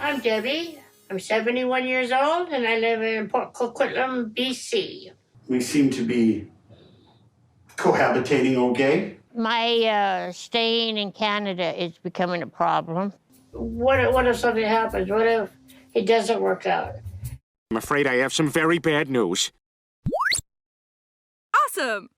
I'm Debbie. I'm 71 years old and I live in Port Coquitlam, BC. We seem to be cohabitating okay. My staying in Canada is becoming a problem. What if something happens? What if it doesn't work out? I'm afraid I have some very bad news. Awesome!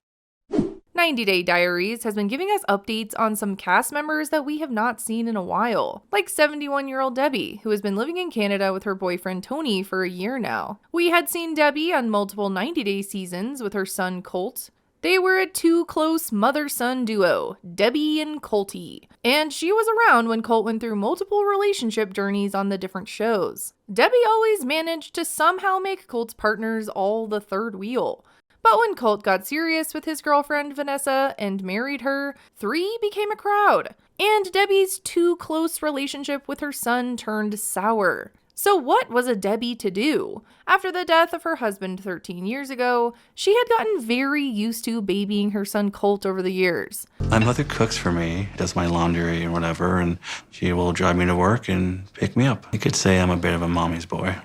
90 Day Diaries has been giving us updates on some cast members that we have not seen in a while, like 71-year-old Debbie, who has been living in Canada with her boyfriend Tony for a year now. We had seen Debbie on multiple 90 Day seasons with her son Colt. They were a too close mother-son duo, Debbie and Colty, and she was around when Colt went through multiple relationship journeys on the different shows. Debbie always managed to somehow make Colt's partners all the third wheel. But when Colt got serious with his girlfriend Vanessa and married her, three became a crowd, and Debbie's too close relationship with her son turned sour. So what was a Debbie to do? After the death of her husband 13 years ago, she had gotten very used to babying her son Colt over the years. My mother cooks for me, does my laundry and whatever, and she will drive me to work and pick me up. You could say I'm a bit of a mommy's boy.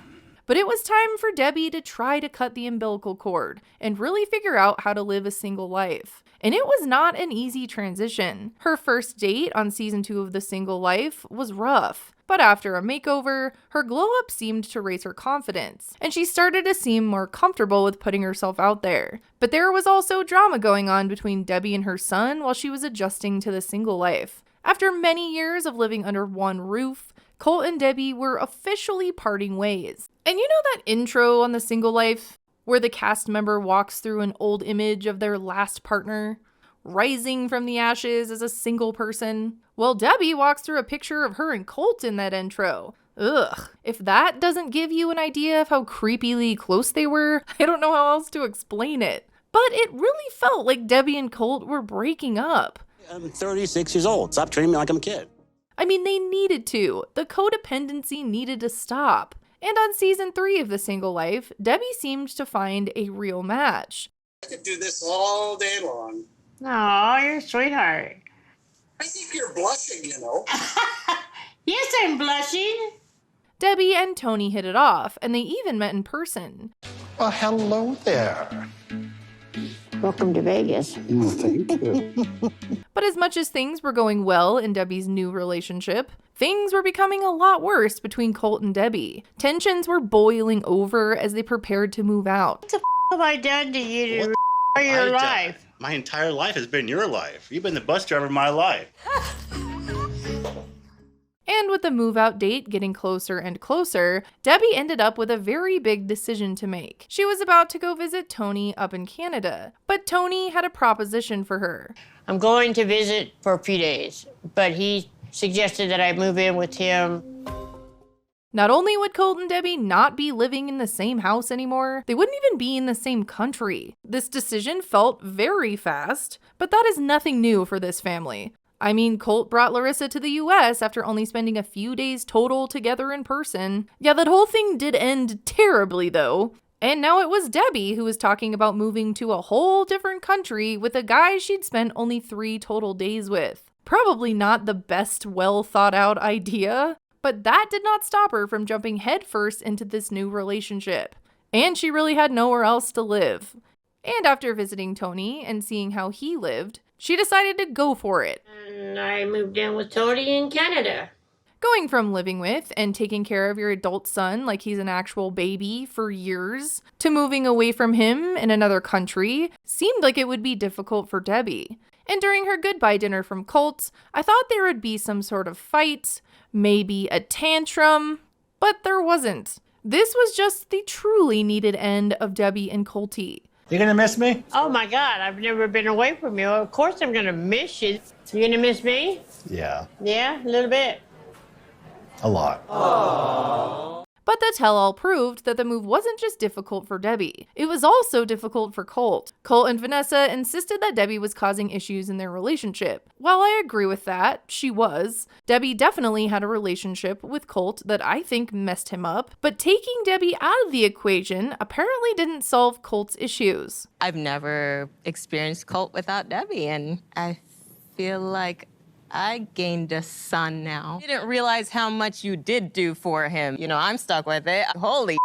But it was time for Debbie to try to cut the umbilical cord and really figure out how to live a single life. And it was not an easy transition. Her first date on season 2 of The Single Life was rough. But after a makeover, her glow-up seemed to raise her confidence, and she started to seem more comfortable with putting herself out there. But there was also drama going on between Debbie and her son while she was adjusting to the single life. After many years of living under one roof, Colt and Debbie were officially parting ways. And you know that intro on The Single Life, where the cast member walks through an old image of their last partner, rising from the ashes as a single person? Well, Debbie walks through a picture of her and Colt in that intro. Ugh. If that doesn't give you an idea of how creepily close they were, I don't know how else to explain it. But it really felt like Debbie and Colt were breaking up. I'm 36 years old. Stop treating me like I'm a kid. I mean, they needed to. The codependency needed to stop. And on season 3 of The Single Life, Debbie seemed to find a real match. I could do this all day long. Oh, you're a sweetheart. I think you're blushing, you know. Yes, I'm blushing. Debbie and Tony hit it off, and they even met in person. Well, hello there. Welcome to Vegas. Thank you. But as much as things were going well in Debbie's new relationship, things were becoming a lot worse between Colt and Debbie. Tensions were boiling over as they prepared to move out. What the have I done to you to your life? My entire life has been your life. You've been the bus driver of my life. And with the move-out date getting closer and closer, Debbie ended up with a very big decision to make. She was about to go visit Tony up in Canada, but Tony had a proposition for her. I'm going to visit for a few days, but he suggested that I move in with him. Not only would Colt and Debbie not be living in the same house anymore, they wouldn't even be in the same country. This decision felt very fast, but that is nothing new for this family. I mean, Colt brought Larissa to the US after only spending a few days total together in person. Yeah, that whole thing did end terribly though. And now it was Debbie who was talking about moving to a whole different country with a guy she'd spent only 3 total days with. Probably not the best well thought out idea, but that did not stop her from jumping headfirst into this new relationship. And she really had nowhere else to live. And after visiting Tony and seeing how he lived, she decided to go for it. And I moved in with Tony in Canada. Going from living with and taking care of your adult son like he's an actual baby for years to moving away from him in another country seemed like it would be difficult for Debbie. And during her goodbye dinner from Colt, I thought there would be some sort of fight, maybe a tantrum, but there wasn't. This was just the truly needed end of Debbie and Colty. You gonna miss me? Oh my God, I've never been away from you. Of course I'm gonna miss you. You gonna miss me? Yeah, Yeah, a little bit. a lot. But the tell-all proved that the move wasn't just difficult for Debbie. It was also difficult for Colt. Colt and Vanessa insisted that Debbie was causing issues in their relationship. While I agree with that, she was. Debbie definitely had a relationship with Colt that I think messed him up, but taking Debbie out of the equation apparently didn't solve Colt's issues. I've never experienced Colt without Debbie, and I feel like I gained a son now. Didn't realize how much you did do for him. You know, I'm stuck with it. Holy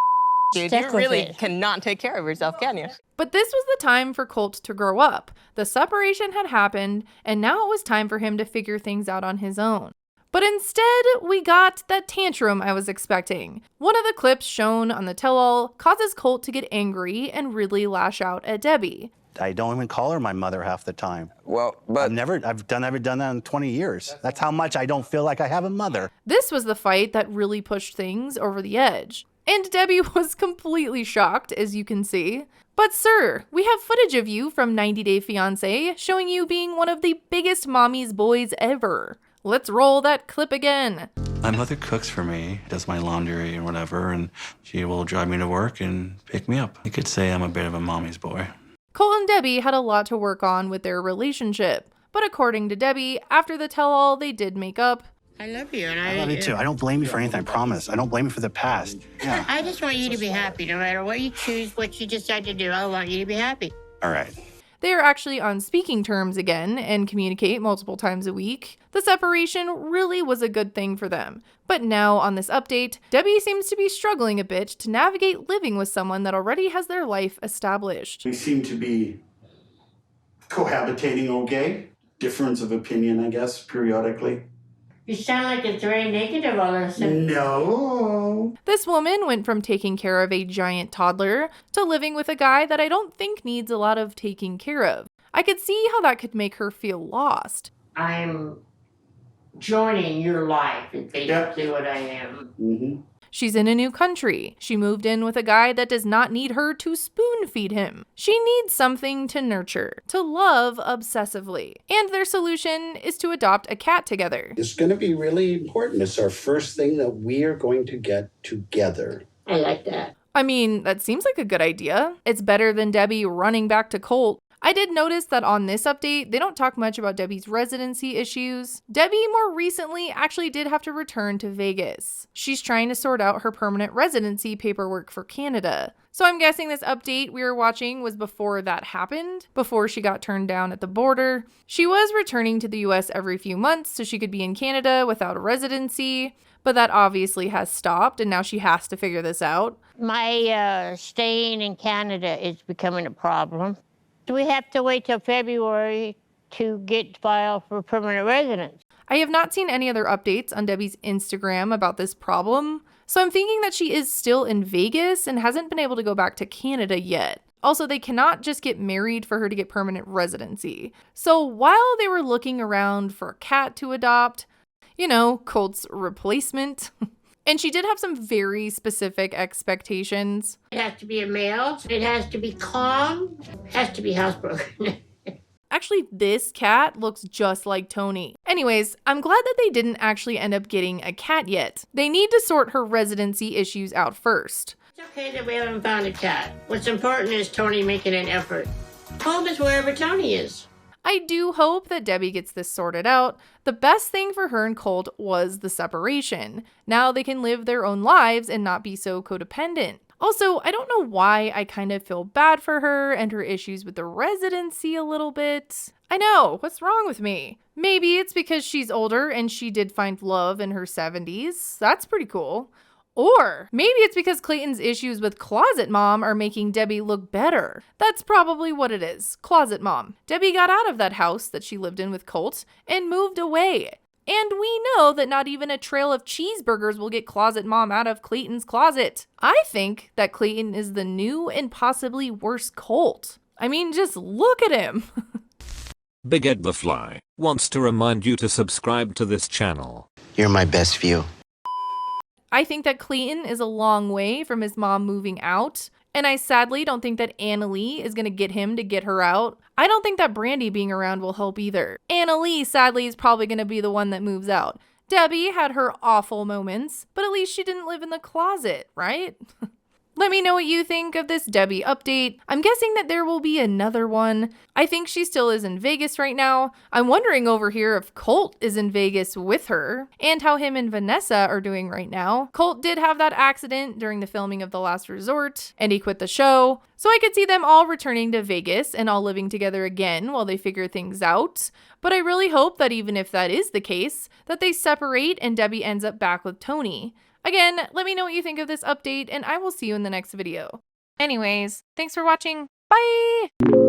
dude, Stuck you with really it. cannot take care of yourself, can you? But this was the time for Colt to grow up. The separation had happened, and now it was time for him to figure things out on his own. But instead, we got that tantrum I was expecting. One of the clips shown on the tell-all causes Colt to get angry and really lash out at Debbie. I don't even call her my mother half the time. Well, but I've never done that in 20 years. That's how much I don't feel like I have a mother. This was the fight that really pushed things over the edge. And Debbie was completely shocked, as you can see. But sir, we have footage of you from 90 Day Fiancé showing you being one of the biggest mommy's boys ever. Let's roll that clip again. My mother cooks for me, does my laundry and whatever, and she will drive me to work and pick me up. You could say I'm a bit of a mommy's boy. Colt and Debbie had a lot to work on with their relationship. But according to Debbie, after the tell-all, they did make up. I love you, and I love you too. I don't blame you for anything, I promise. I don't blame you for the past. Yeah. I just want you to be happy. No matter what you choose, what you decide to do, I want you to be happy. All right. They are actually on speaking terms again and communicate multiple times a week. The separation really was a good thing for them. But now, on this update, Debbie seems to be struggling a bit to navigate living with someone that already has their life established. We seem to be cohabitating okay. Difference of opinion, I guess, periodically. You sound like it's very negative all of a sudden. No. This woman went from taking care of a giant toddler to living with a guy that I don't think needs a lot of taking care of. I could see how that could make her feel lost. I'm joining your life is basically what I am. Mm-hmm. She's in a new country. She moved in with a guy that does not need her to spoon feed him. She needs something to nurture, to love obsessively. And their solution is to adopt a cat together. It's going to be really important. It's our first thing that we are going to get together. I like that. I mean, that seems like a good idea. It's better than Debbie running back to Colt. I did notice that on this update, they don't talk much about Debbie's residency issues. Debbie more recently actually did have to return to Vegas. She's trying to sort out her permanent residency paperwork for Canada. So I'm guessing this update we were watching was before that happened, before she got turned down at the border. She was returning to the US every few months so she could be in Canada without a residency, but that obviously has stopped and now she has to figure this out. My staying in Canada is becoming a problem. Do we have to wait till February to get filed for permanent residence? I have not seen any other updates on Debbie's Instagram about this problem, so I'm thinking that she is still in Vegas and hasn't been able to go back to Canada yet. Also, they cannot just get married for her to get permanent residency. So while they were looking around for a cat to adopt, you know, Colt's replacement, and she did have some very specific expectations. It has to be a male. It has to be calm. It has to be housebroken. Actually, this cat looks just like Tony. Anyways, I'm glad that they didn't actually end up getting a cat yet. They need to sort her residency issues out first. It's okay that we haven't found a cat. What's important is Tony making an effort. Home is wherever Tony is. I do hope that Debbie gets this sorted out. The best thing for her and Colt was the separation. Now they can live their own lives and not be so codependent. Also, I don't know why I kind of feel bad for her and her issues with the residency a little bit. I know, what's wrong with me? Maybe it's because she's older and she did find love in her 70s. That's pretty cool. Or maybe it's because Clayton's issues with Closet Mom are making Debbie look better. That's probably what it is. Closet Mom. Debbie got out of that house that she lived in with Colt and moved away. And we know that not even a trail of cheeseburgers will get Closet Mom out of Clayton's closet. I think that Clayton is the new and possibly worse Colt. I mean, just look at him. Big Ed the Fly wants to remind you to subscribe to this channel. You're my best view. I think that Clayton is a long way from his mom moving out, and I sadly don't think that Annalie is going to get him to get her out. I don't think that Brandy being around will help either. Annalie, sadly, is probably going to be the one that moves out. Debbie had her awful moments, but at least she didn't live in the closet, right? Let me know what you think of this Debbie update. I'm guessing that there will be another one. I think she still is in Vegas right now. I'm wondering over here if Colt is in Vegas with her and how him and Vanessa are doing right now. Colt did have that accident during the filming of The Last Resort and he quit the show. So I could see them all returning to Vegas and all living together again while they figure things out. But I really hope that even if that is the case, that they separate and Debbie ends up back with Tony. Again, let me know what you think of this update and I will see you in the next video. Anyways, thanks for watching. Bye!